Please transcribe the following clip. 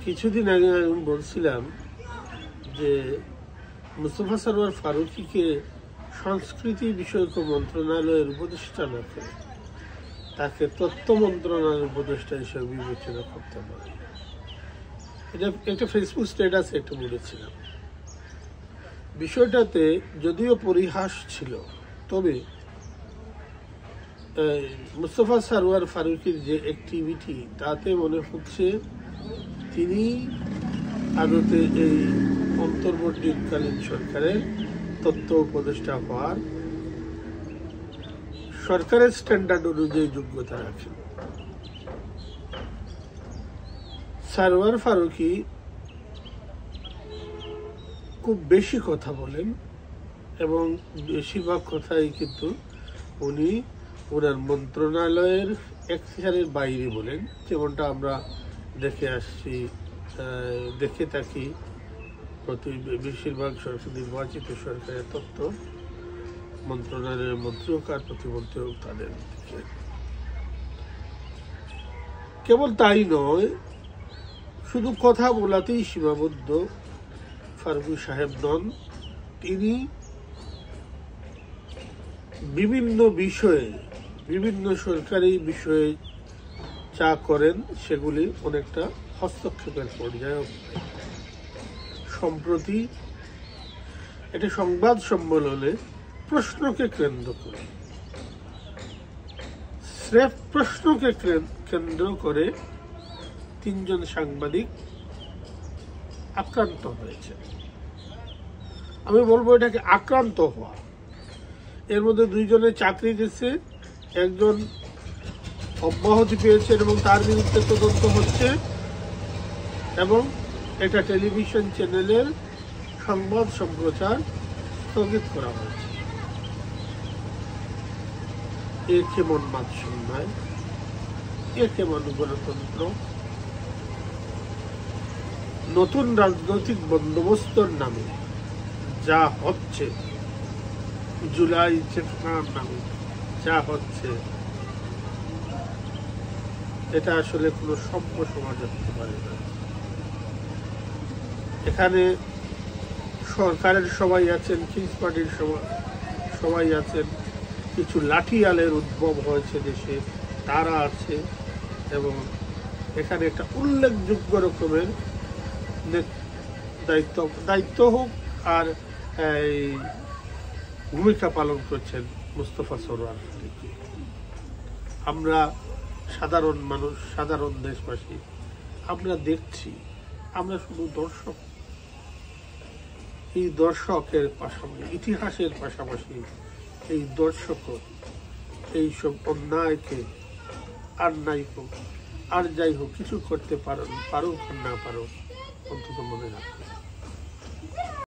কিছুদিন আগে আমি বলছিলাম যে মুস্তফা সরওয়ার ফারুকীকে সংস্কৃতি বিষয়ক মন্ত্রণালয়ের উপদেষ্টা না করে তাকে তথ্য মন্ত্রণালয়ের উপদেষ্টা হিসেবে বিবেচনা করতে পারে। এটা একটা ফেসবুক স্ট্যাটাসে একটা বলেছিলাম। বিষয়টাতে যদিও পরিহাস ছিল, তবে মুস্তফা সরওয়ার ফারুকীর যে অ্যাক্টিভিটি তাতে মনে হচ্ছে তিনি আদতে এই অন্তর্বর্তীকালীন সরকারের তথ্য উপদেষ্টা হওয়ার সরকারের স্ট্যান্ডার্ড অনুযায়ী যোগ্যতা রাখেন। সরওয়ার ফারুকী খুব বেশি কথা বলেন এবং বেশিরভাগ কথাই কিন্তু উনি ওনার মন্ত্রণালয়ের এখতিয়ারের বাইরে বলেন, যেমনটা আমরা দেখে থাকি বেশিরভাগ নির্বাচিত সরকারের তথ্য মন্ত্রণালয়ের মন্ত্রী হোক আর প্রতিমন্ত্রী হোক তাদের দিকে। কেবল তাই নয়, শুধু কথা বলাতেই সীমাবদ্ধ ফারুকী সাহেব নন, তিনি বিভিন্ন বিষয়ে বিভিন্ন সরকারি বিষয়ে যা করেন সেগুলি অনেকটা হস্তক্ষেপের পর্যায়ে। সম্প্রতি একটা সংবাদ সম্মেলনে প্রশ্নকে কেন্দ্র করে স্রেফ প্রশ্নকে কেন্দ্র করে 3 জন সাংবাদিক আক্রান্ত হয়েছে। আমি বলবো এটাকে আক্রান্ত হওয়া। এর মধ্যে 2 জনের চাকরি গেছে, একজন অব্যাহতি পেয়েছেন এবং তার বিরুদ্ধে তদন্ত হচ্ছে, এবং এটা টেলিভিশন চ্যানেলের সংবাদ সম্প্রচার স্থগিত করা হয়েছে। এ কেমন মানসম্মান, এ কেমন গণতন্ত্র? নতুন রাজনৈতিক বন্দোবস্তর নামে যা হচ্ছে, জুলাই চেতনার নামে যা হচ্ছে, এটা আসলে কোনো সভ্য সমাজ হতে পারে না। এখানে সরকারের সবাই আছেন, কিংস পার্টির সবাই আছেন, কিছু লাঠিয়ালের উদ্ভব হয়েছে দেশে, তারা আছে, এবং এখানে একটা উল্লেখযোগ্য রকমের দায়িত্ব হোক আর এই ভূমিকা পালন করছেন মুস্তফা সরওয়ার ফারুকী। আমরা সাধারণ মানুষ, সাধারণ দেশবাসী, আমরা দেখছি, আমরা শুধু দর্শক। এই দর্শকের পাশাপাশি, ইতিহাসের পাশাপাশি এই দর্শকও এইসব অন্যায়কে আর নাই হোক আর যাই হোক কিছু করতে পারুক আর না পারুক, অন্তত মনে রাখবে।